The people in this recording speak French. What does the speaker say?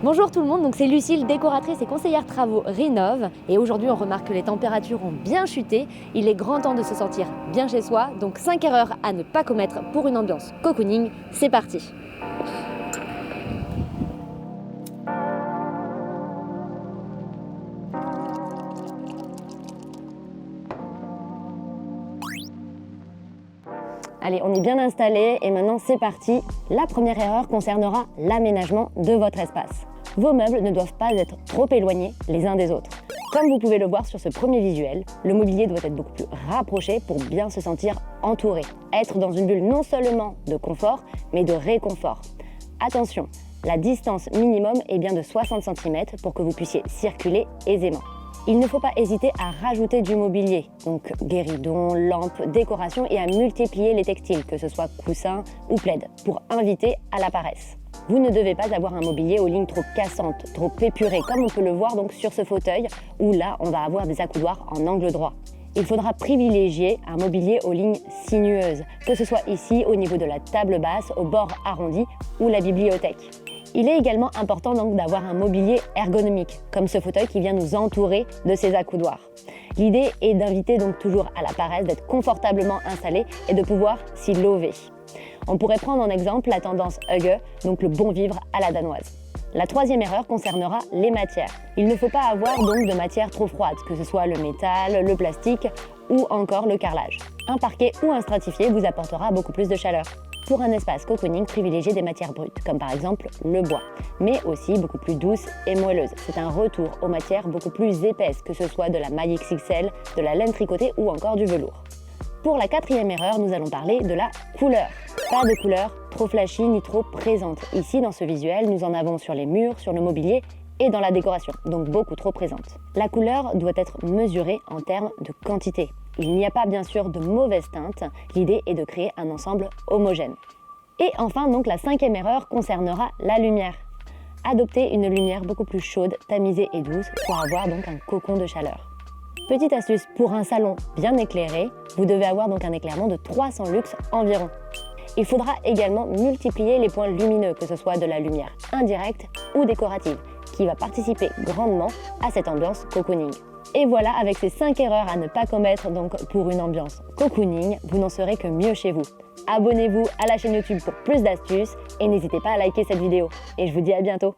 Bonjour tout le monde, donc c'est Lucille, décoratrice et conseillère travaux Rénov. Et aujourd'hui on remarque que les températures ont bien chuté. Il est grand temps de se sentir bien chez soi. Donc 5 erreurs à ne pas commettre pour une ambiance cocooning. C'est parti. Allez, on est bien installé et maintenant c'est parti. La première erreur concernera l'aménagement de votre espace. Vos meubles ne doivent pas être trop éloignés les uns des autres. Comme vous pouvez le voir sur ce premier visuel, le mobilier doit être beaucoup plus rapproché pour bien se sentir entouré. Être dans une bulle non seulement de confort, mais de réconfort. Attention, la distance minimum est bien de 60 cm pour que vous puissiez circuler aisément. Il ne faut pas hésiter à rajouter du mobilier, donc guéridons, lampes, décorations et à multiplier les textiles, que ce soit coussins ou plaid, pour inviter à la paresse. Vous ne devez pas avoir un mobilier aux lignes trop cassantes, trop épurées, comme on peut le voir donc sur ce fauteuil, où là on va avoir des accoudoirs en angle droit. Il faudra privilégier un mobilier aux lignes sinueuses, que ce soit ici au niveau de la table basse, au bord arrondi ou la bibliothèque. Il est également important donc d'avoir un mobilier ergonomique, comme ce fauteuil qui vient nous entourer de ces accoudoirs. L'idée est d'inviter donc toujours à la paresse, d'être confortablement installé et de pouvoir s'y lever. On pourrait prendre en exemple la tendance Hygge, donc le bon vivre à la danoise. La troisième erreur concernera les matières. Il ne faut pas avoir donc de matière trop froide, que ce soit le métal, le plastique ou encore le carrelage. Un parquet ou un stratifié vous apportera beaucoup plus de chaleur. Pour un espace cocooning, privilégiez des matières brutes, comme par exemple le bois, mais aussi beaucoup plus douces et moelleuses. C'est un retour aux matières beaucoup plus épaisses, que ce soit de la maille XXL, de la laine tricotée ou encore du velours. Pour la quatrième erreur, nous allons parler de la couleur. Pas de couleur trop flashy ni trop présente. Ici, dans ce visuel, nous en avons sur les murs, sur le mobilier et dans la décoration, donc beaucoup trop présente. La couleur doit être mesurée en termes de quantité. Il n'y a pas bien sûr de mauvaise teinte, l'idée est de créer un ensemble homogène. Et enfin, donc la cinquième erreur concernera la lumière. Adoptez une lumière beaucoup plus chaude, tamisée et douce pour avoir donc un cocon de chaleur. Petite astuce, pour un salon bien éclairé, vous devez avoir donc un éclairement de 300 lux environ. Il faudra également multiplier les points lumineux, que ce soit de la lumière indirecte ou décorative, qui va participer grandement à cette ambiance cocooning. Et voilà, avec ces 5 erreurs à ne pas commettre donc pour une ambiance cocooning, vous n'en serez que mieux chez vous. Abonnez-vous à la chaîne YouTube pour plus d'astuces et n'hésitez pas à liker cette vidéo. Et je vous dis à bientôt.